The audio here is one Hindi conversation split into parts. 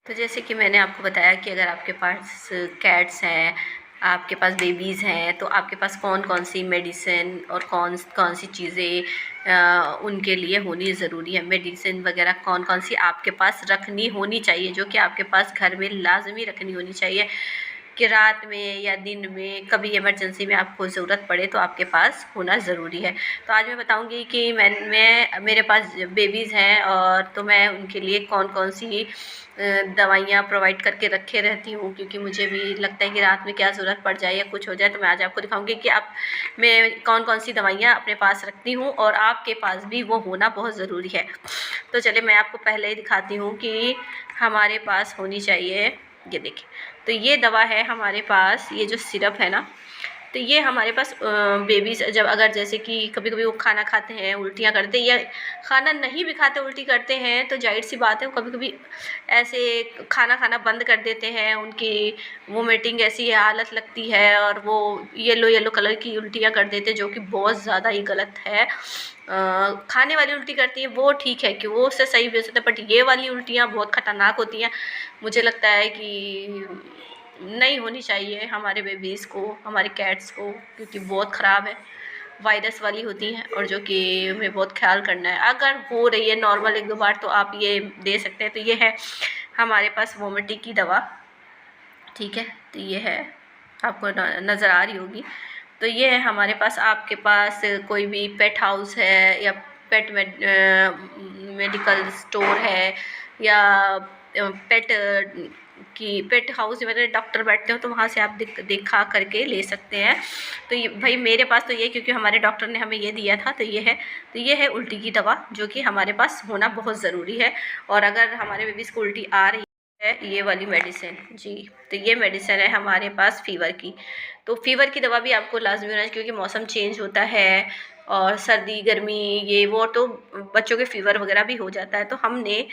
तो जैसे कि मैंने आपको बताया कि अगर आपके पास कैट्स हैं, आपके पास बेबीज़ हैं, तो आपके पास कौन कौन सी मेडिसिन और कौन कौन सी चीज़ें उनके लिए होनी ज़रूरी है। मेडिसिन वगैरह कौन कौन सी आपके पास रखनी होनी चाहिए, जो कि आपके पास घर में लाजमी रखनी होनी चाहिए कि रात में या दिन में कभी इमरजेंसी में आपको ज़रूरत पड़े तो आपके पास होना ज़रूरी है। तो आज मैं बताऊंगी कि मैं मेरे पास बेबीज़ हैं और तो मैं उनके लिए कौन कौन सी दवाइयाँ प्रोवाइड करके रखे रहती हूँ, क्योंकि मुझे भी लगता है कि रात में क्या ज़रूरत पड़ जाए या कुछ हो जाए। तो मैं आज आपको दिखाऊंगी कि मैं कौन कौन सी दवाइयाँ अपने पास रखती हूँ और आपके पास भी वो होना बहुत ज़रूरी है। तो चलिए मैं आपको पहले ही दिखाती हूँ कि हमारे पास होनी चाहिए। ये देखिए, तो ये दवा है हमारे पास, ये जो सिरप है ना, तो ये हमारे पास बेबीज़ जब अगर जैसे कि कभी कभी वो खाना खाते हैं उल्टियाँ करते हैं, या खाना नहीं भी खाते उल्टी करते हैं, तो जाहिर सी बात है वो कभी कभी ऐसे खाना खाना बंद कर देते हैं, उनकी वोमिटिंग ऐसी हालत लगती है और वो येलो येलो कलर की उल्टियाँ कर देते हैं, जो कि बहुत ज़्यादा ही गलत है। खाने वाली उल्टी करती है वो ठीक है कि वो उससे सही भी हो सकता है, बट ये वाली उल्टियाँ बहुत ख़तरनाक होती हैं। मुझे लगता है कि नहीं होनी चाहिए हमारे बेबीज़ को, हमारे कैट्स को, क्योंकि बहुत ख़राब है, वायरस वाली होती हैं और जो कि हमें बहुत ख्याल करना है। अगर हो रही है नॉर्मल एक दो बार तो आप ये दे सकते हैं। तो ये है हमारे पास वोमिटिंग की दवा, ठीक है। तो ये है, आपको नज़र आ रही होगी। तो ये है हमारे पास। आपके पास कोई भी पेट हाउस है या पेट मेडिकल स्टोर है या पेट पेट हाउस में डॉक्टर बैठते हो, तो वहाँ से आप देखा करके ले सकते हैं। तो ये भाई मेरे पास तो ये, क्योंकि हमारे डॉक्टर ने हमें ये दिया था, तो ये है। तो ये है उल्टी की दवा, जो कि हमारे पास होना बहुत ज़रूरी है। और अगर हमारे बेबीज़ को उल्टी आ रही है, ये वाली मेडिसिन जी, तो ये मेडिसिन है हमारे पास फीवर की। तो फीवर की दवा भी आपको लाजमी होना है, क्योंकि मौसम चेंज होता है और सर्दी गर्मी ये वो, तो बच्चों के फीवर वगैरह भी हो जाता है। तो हमने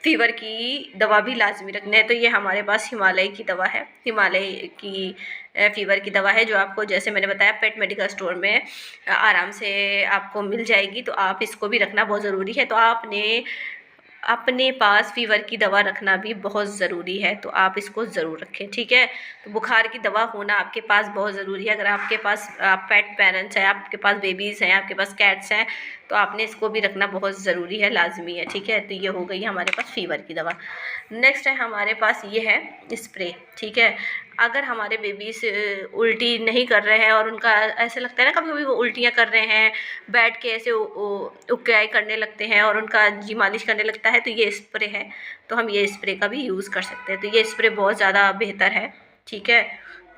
फीवर की दवा भी लाजमी रखना है। तो ये हमारे पास हिमालय की दवा है, हिमालय की फीवर की दवा है, जो आपको जैसे मैंने बताया पेट मेडिकल स्टोर में आराम से आपको मिल जाएगी। तो आप इसको भी रखना बहुत ज़रूरी है। तो आपने अपने पास फीवर की दवा रखना भी बहुत ज़रूरी है, तो आप इसको ज़रूर रखें, ठीक है। तो बुखार की दवा होना आपके पास बहुत ज़रूरी है। अगर आपके पास पेट पेरेंट्स हैं, आपके पास बेबीज़ हैं, आपके पास कैट्स हैं, तो आपने इसको भी रखना बहुत ज़रूरी है, लाजमी है, ठीक है। तो ये हो गई हमारे पास फीवर की दवा। नेक्स्ट है हमारे पास ये है स्प्रे, ठीक है। अगर हमारे बेबीज़ उल्टी नहीं कर रहे हैं और उनका ऐसे लगता है ना कभी कभी वो उल्टियाँ कर रहे हैं, बैठ के ऐसे उक्याई करने लगते हैं और उनका जी मालिश करने लगता है, तो ये स्प्रे है। तो हम ये स्प्रे का भी यूज़ कर सकते हैं। तो ये स्प्रे बहुत ज़्यादा बेहतर है, ठीक है।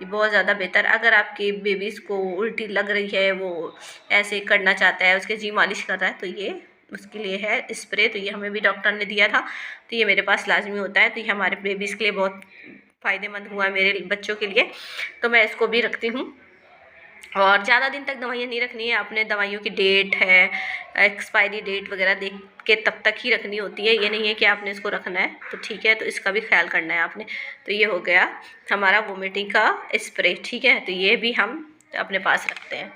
ये बहुत ज़्यादा बेहतर, अगर आपके बेबीज़ को उल्टी लग रही है, वो ऐसे करना चाहता है, उसके जी मालिश कर रहा है, तो ये उसके लिए है स्प्रे। तो ये हमें भी डॉक्टर ने दिया था, तो ये मेरे पास लाजमी होता है। तो ये हमारे बेबीज़ के लिए बहुत फ़ायदेमंद हुआ, मेरे बच्चों के लिए, तो मैं इसको भी रखती हूँ। और ज़्यादा दिन तक दवाइयाँ नहीं रखनी है, अपने दवाइयों की डेट है, एक्सपायरी डेट वगैरह देख के तब तक ही रखनी होती है। ये नहीं है कि आपने इसको रखना है, तो ठीक है। तो इसका भी ख्याल करना है आपने। तो ये हो गया हमारा वोमिटिंग का स्प्रे, ठीक है। तो ये भी हम अपने पास रखते हैं।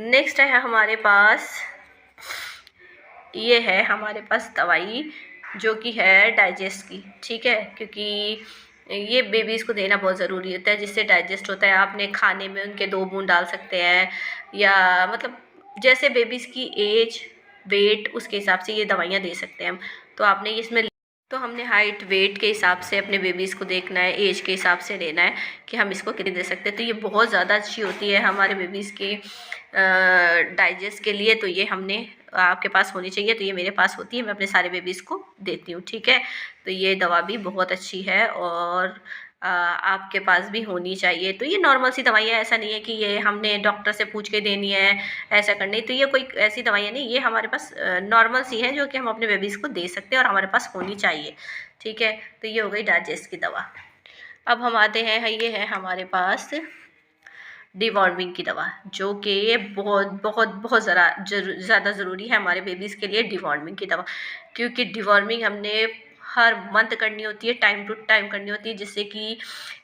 नेक्स्ट है हमारे पास, ये है हमारे पास दवाई जो कि है डाइजेस्ट की, ठीक है। क्योंकि ये बेबीज़ को देना बहुत ज़रूरी होता है, जिससे डाइजेस्ट होता है। आपने खाने में उनके 2 बूंद डाल सकते हैं, या मतलब जैसे बेबीज़ की एज वेट उसके हिसाब से ये दवाइयाँ दे सकते हैं हम। तो आपने इसमें, तो हमने हाइट वेट के हिसाब से अपने बेबीज़ को देखना है, एज के हिसाब से लेना है कि हम इसको कितनी दे सकते हैं। तो ये बहुत ज़्यादा अच्छी होती है हमारे बेबीज़ की डाइजेस्ट के लिए। तो ये हमने आपके पास होनी चाहिए। तो ये मेरे पास होती है, मैं अपने सारे बेबीज़ को देती हूँ, ठीक है। तो ये दवा भी बहुत अच्छी है और आपके पास भी होनी चाहिए। तो ये नॉर्मल सी दवाइयाँ, ऐसा नहीं है कि ये हमने डॉक्टर से पूछ के देनी है, ऐसा करनी। तो ये कोई ऐसी दवाइयाँ नहीं, ये हमारे पास नॉर्मल सी हैं, जो कि हम अपने बेबीज़ को दे सकते हैं और हमारे पास होनी चाहिए, ठीक है। तो ये हो गई डाइजेस्ट की दवा। अब हम आते हैं, ये है हमारे पास डिवॉर्मिंग की दवा, जो कि बहुत बहुत बहुत ज़्यादा ज़रूरी है हमारे बेबीज़ के लिए, डिवॉर्मिंग की दवा। क्योंकि डिवॉर्मिंग हमने हर मंथ करनी होती है, टाइम टू टाइम करनी होती है, जिससे कि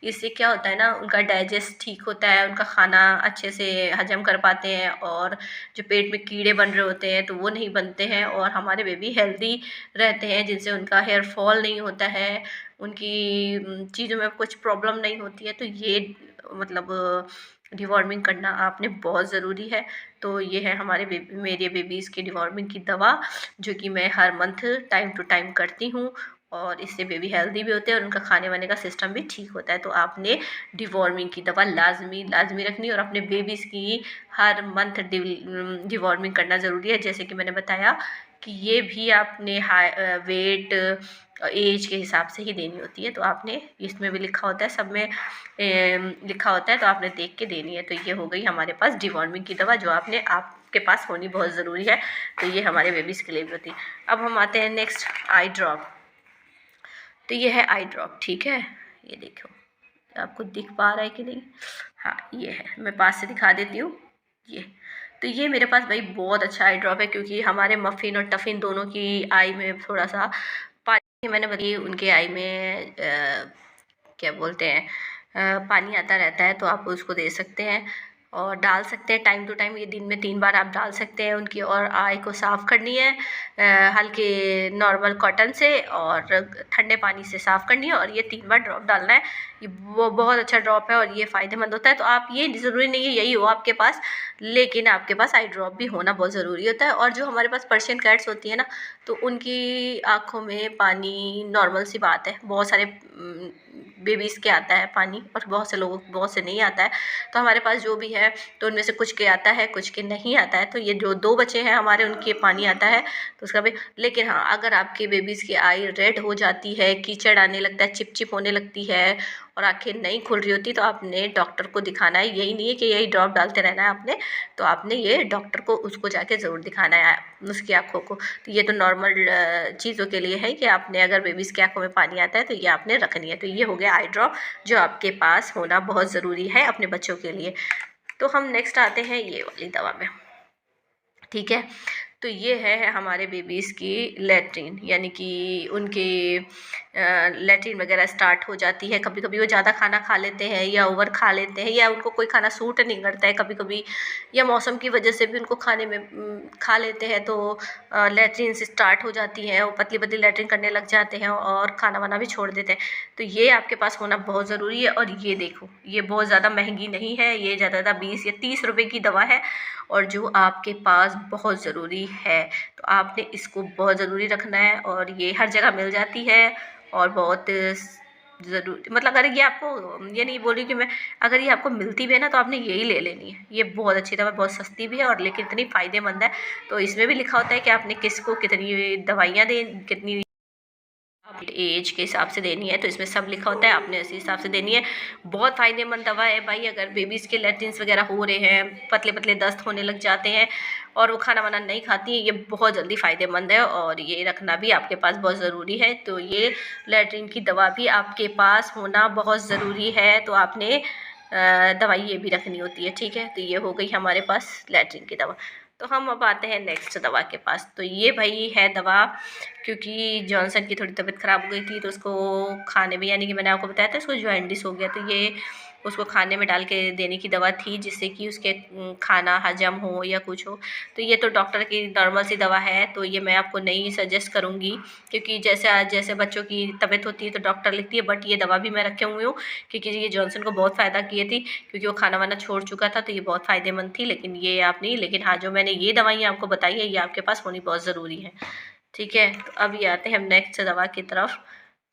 इससे क्या होता है ना, उनका डाइजेस्ट ठीक होता है, उनका खाना अच्छे से हजम कर पाते हैं, और जो पेट में कीड़े बन रहे होते हैं तो वो नहीं बनते हैं, और हमारे बेबी हेल्दी रहते हैं, जिनसे उनका हेयर फॉल नहीं होता है, उनकी चीज़ों में कुछ प्रॉब्लम नहीं होती है। तो ये मतलब डिवॉर्मिंग करना आपने बहुत ज़रूरी है। तो ये है मेरे बेबीज़ की डिवॉर्मिंग की दवा, जो कि मैं हर मंथ टाइम टू टाइम करती हूँ, और इससे बेबी हेल्दी भी होते हैं और उनका खाने वाने का सिस्टम भी ठीक होता है। तो आपने डिवॉर्मिंग की दवा लाजमी रखनी, और अपने बेबीज़ की हर मंथ डिवॉर्मिंग करना ज़रूरी है। जैसे कि मैंने बताया कि ये भी आपने वेट एज के हिसाब से ही देनी होती है। तो आपने इसमें भी लिखा होता है, सब में लिखा होता है, तो आपने देख के देनी है। तो ये हो गई हमारे पास डिवॉर्मिंग की दवा, जो आपके पास होनी बहुत ज़रूरी है। तो ये हमारे बेबीज़ के लिए भी होती है। अब हम आते हैं नेक्स्ट, आई ड्रॉप। तो ये है आई ड्रॉप, ठीक है, ये देखो आपको दिख पा रहा है कि नहीं, हाँ ये है, मैं पास से दिखा देती हूँ ये। तो ये मेरे पास भाई बहुत अच्छा आई ड्रॉप है, क्योंकि हमारे मफ़िन और टफ़िन दोनों की आई में थोड़ा सा पानी, मैंने बताई उनके आई में क्या बोलते हैं पानी आता रहता है, तो आप उसको दे सकते हैं और डाल सकते हैं टाइम टू टाइम। ये दिन में 3 बार आप डाल सकते हैं उनकी, और आई को साफ़ करनी है हल्के नॉर्मल कॉटन से, और ठंडे पानी से साफ़ करनी है, और ये 3 बार ड्रॉप डालना है। ये वो बहुत अच्छा ड्रॉप है और ये फ़ायदेमंद होता है। तो आप, ये ज़रूरी नहीं है यही हो आपके पास, लेकिन आपके पास आई ड्रॉप भी होना बहुत ज़रूरी होता है। और जो हमारे पास पर्शियन कैट्स होती है ना, तो उनकी आँखों में पानी नॉर्मल सी बात है, बहुत सारे बेबीज़ के आता है पानी, और बहुत से नहीं आता है। तो हमारे पास जो भी है, तो उनमें से कुछ के आता है, कुछ के नहीं आता है। तो ये जो 2 बच्चे हैं हमारे, उनके पानी आता है, तो उसका भी। लेकिन हाँ, अगर आपके बेबीज़ की आई रेड हो जाती है, कीचड़ आने लगता है, चिप होने लगती है, और आँखें नहीं खुल रही होती, तो आपने डॉक्टर को दिखाना है। यही नहीं है कि यही ड्रॉप डालते रहना है आपने, तो आपने ये डॉक्टर को उसको जाके ज़रूर दिखाना है उसकी आँखों को। तो ये तो नॉर्मल चीज़ों के लिए है कि आपने, अगर बेबीज़ की आँखों में पानी आता है तो ये आपने रखनी है। तो ये हो गया आई ड्रॉप, जो आपके पास होना बहुत ज़रूरी है अपने बच्चों के लिए। तो हम नेक्स्ट आते हैं ये वाली दवा में, ठीक है। तो ये है हमारे बेबीज़ की लैट्रिन, यानी कि उनके लैट्रिन वगैरह स्टार्ट हो जाती है। कभी कभी वो ज़्यादा खाना खा लेते हैं, या ओवर खा लेते हैं, या उनको कोई खाना सूट नहीं करता है कभी कभी, या मौसम की वजह से भी उनको खाने में खा लेते हैं, तो लैट्रिन से स्टार्ट हो जाती हैं, वो पतली पतली लैट्रिन करने लग जाते हैं और खाना वाना भी छोड़ देते हैं। तो ये आपके पास होना बहुत ज़रूरी है। और ये देखो, ये बहुत ज़्यादा महंगी नहीं है, ये ज़्यादा 20 या 30 रुपए की दवा है, और जो आपके पास बहुत ज़रूरी है। तो आपने इसको बहुत ज़रूरी रखना है, और ये हर जगह मिल जाती है, और बहुत ज़रूर, मतलब अगर ये आपको, ये नहीं बोल रही कि मैं, अगर ये आपको मिलती भी है ना, तो आपने यही ले लेनी है। ये बहुत अच्छी दवा, बहुत सस्ती भी है, और लेकिन इतनी फ़ायदेमंद है। तो इसमें भी लिखा होता है कि आपने किसको कितनी दवाइयाँ दें, कितनी एज के हिसाब से देनी है। तो इसमें सब लिखा होता है, आपने उसी हिसाब से देनी है। बहुत फ़ायदेमंद दवा है भाई। अगर बेबीज़ के लैट्रिन्स वगैरह हो रहे हैं, पतले पतले दस्त होने लग जाते हैं, और वो खाना वाना नहीं खाती है, ये बहुत जल्दी फ़ायदेमंद है, और ये रखना भी आपके पास बहुत ज़रूरी है। तो ये लैट्रिन की दवा भी आपके पास होना बहुत ज़रूरी है। तो आपने दवाई ये भी रखनी होती है, ठीक है। तो ये हो गई हमारे पास लैट्रिन की दवा। तो हम अब आते हैं नेक्स्ट दवा के पास। तो ये भाई है दवा, क्योंकि जॉनसन की थोड़ी तबीयत ख़राब हो गई थी, तो उसको खाने में, यानी कि मैंने आपको बताया था उसको जॉइंटिस हो गया, तो ये उसको खाने में डाल के देने की दवा थी, जिससे कि उसके खाना हजम हो या कुछ हो। तो ये तो डॉक्टर की नॉर्मल सी दवा है, तो ये मैं आपको नहीं सजेस्ट करूँगी, क्योंकि जैसे जैसे बच्चों की तबीयत होती है तो डॉक्टर लिखती है। बट ये दवा भी मैं रखे हुई हूँ, क्योंकि ये जॉनसन को बहुत फ़ायदा किए थी, क्योंकि वो खाना वाना छोड़ चुका था, तो ये बहुत फ़ायदेमंद थी। लेकिन ये आप नहीं, लेकिन हाँ, जो मैंने ये दवाइयाँ आपको बताई है, ये आपके पास होनी बहुत ज़रूरी है, ठीक है। तो अब ये आते हैं हम नेक्स्ट दवा की तरफ,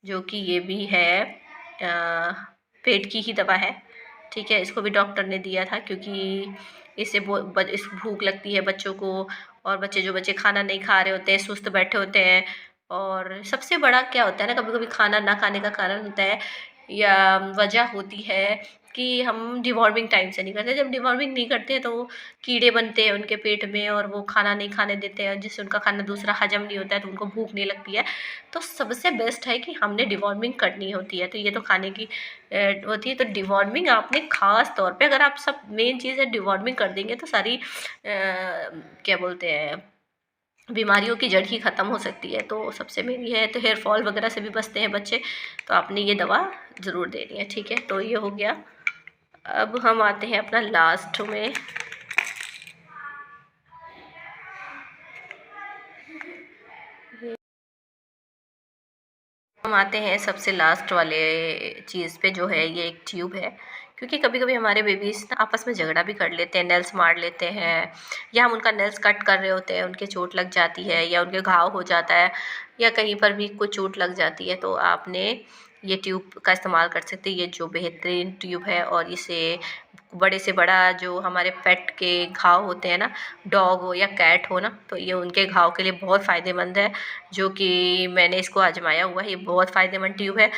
जो कि ये भी है पेट की ही दवा है, ठीक है। इसको भी डॉक्टर ने दिया था, क्योंकि इससे इस भूख लगती है बच्चों को, और जो बच्चे खाना नहीं खा रहे होते हैं, सुस्त बैठे होते हैं। और सबसे बड़ा क्या होता है ना, कभी कभी खाना ना खाने का कारण होता है, या वजह होती है कि हम डिवॉर्मिंग टाइम से नहीं करते। जब डिवॉर्मिंग नहीं करते हैं, तो वो कीड़े बनते हैं उनके पेट में, और वो खाना नहीं खाने देते हैं, जिससे उनका खाना दूसरा हजम नहीं होता है, तो उनको भूख नहीं लगती है। तो सबसे बेस्ट है कि हमने डिवॉर्मिंग करनी होती है। तो ये तो खाने की होती है, तो डिवॉर्मिंग आपने ख़ास तौर पे, अगर आप, सब मेन चीज़ है डिवॉर्मिंग कर देंगे, तो सारी क्या बोलते हैं, बीमारियों की जड़ ही ख़त्म हो सकती है। तो सबसे मेन ये है, तो हेयर फॉल वगैरह से भी बचते हैं बच्चे, तो आपने ये दवा ज़रूर देनी है, ठीक है। तो ये हो गया। अब हम आते हैं अपना लास्ट में, हम आते हैं सबसे लास्ट वाले चीज़ पे, जो है ये एक ट्यूब है। क्योंकि कभी कभी हमारे बेबीज ना आपस में झगड़ा भी कर लेते हैं, नेल्स मार लेते हैं, या हम उनका नेल्स कट कर रहे होते हैं, उनके चोट लग जाती है या उनके घाव हो जाता है, या कहीं पर भी कुछ चोट लग जाती है, तो आपने ये ट्यूब का इस्तेमाल कर सकते हैं। ये जो बेहतरीन ट्यूब है, और इसे बड़े से बड़ा जो हमारे पेट के घाव होते हैं ना, डॉग हो या कैट हो ना, तो ये उनके घाव के लिए बहुत फ़ायदेमंद है, जो कि मैंने इसको आजमाया हुआ है। ये बहुत फ़ायदेमंद ट्यूब है,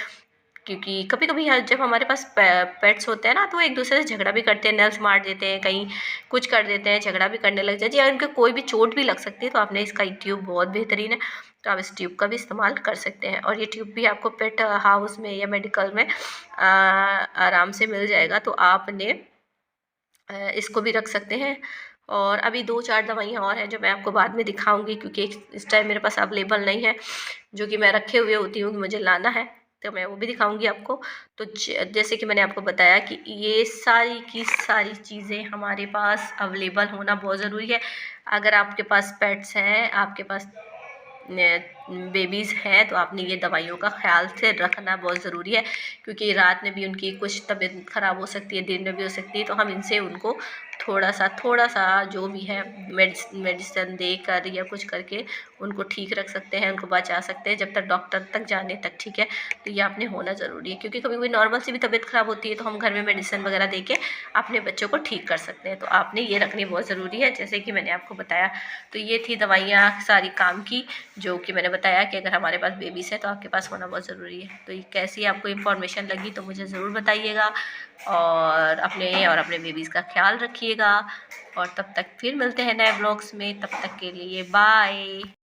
क्योंकि कभी कभी जब हमारे पास पेट्स होते हैं ना, तो एक दूसरे से झगड़ा भी करते हैं, नल्स मार देते हैं, कहीं कुछ कर देते हैं, झगड़ा भी करने लग जाते हैं, या उनके कोई भी चोट भी लग सकती है। तो आपने इसका ट्यूब बहुत बेहतरीन है, तो आप इस ट्यूब का भी इस्तेमाल कर सकते हैं। और ये ट्यूब भी आपको पेट हाउस में या मेडिकल में आराम से मिल जाएगा, तो आपने इसको भी रख सकते हैं। और अभी 2-4 दवाइयाँ और हैं जो मैं आपको बाद में दिखाऊंगी, क्योंकि इस टाइम मेरे पास अवेलेबल नहीं है, जो कि मैं रखे हुए होती हूँ कि मुझे लाना है, तो मैं वो भी दिखाऊंगी आपको। तो जैसे कि मैंने आपको बताया कि ये सारी की सारी चीज़ें हमारे पास अवेलेबल होना बहुत ज़रूरी है। अगर आपके पास पेट्स हैं, आपके पास बेबीज़ हैं, तो आपने ये दवाइयों का ख्याल से रखना बहुत ज़रूरी है, क्योंकि रात में भी उनकी कुछ तबीयत ख़राब हो सकती है, दिन में भी हो सकती है। तो हम इनसे उनको थोड़ा सा जो भी है मेडिसिन देकर या कुछ करके उनको ठीक रख सकते हैं, उनको बचा सकते हैं जब तक डॉक्टर तक जाने तक, ठीक है। तो ये आपने होना ज़रूरी है, क्योंकि कभी कभी नॉर्मल सी भी तबीयत ख़राब होती है, तो हम घर में मेडिसिन वगैरह दे के अपने बच्चों को ठीक कर सकते हैं। तो आपने ये रखनी बहुत ज़रूरी है, जैसे कि मैंने आपको बताया। तो ये थी दवाइयाँ सारी काम की, जो कि मैंने बताया कि अगर हमारे पास बेबीज़ है तो आपके पास होना बहुत ज़रूरी है। तो ये कैसी आपको इन्फॉर्मेशन लगी, तो मुझे ज़रूर बताइएगा, और अपने बेबीज़ का ख्याल रखिएगा। और तब तक फिर मिलते हैं नए ब्लॉग्स में, तब तक के लिए बाय।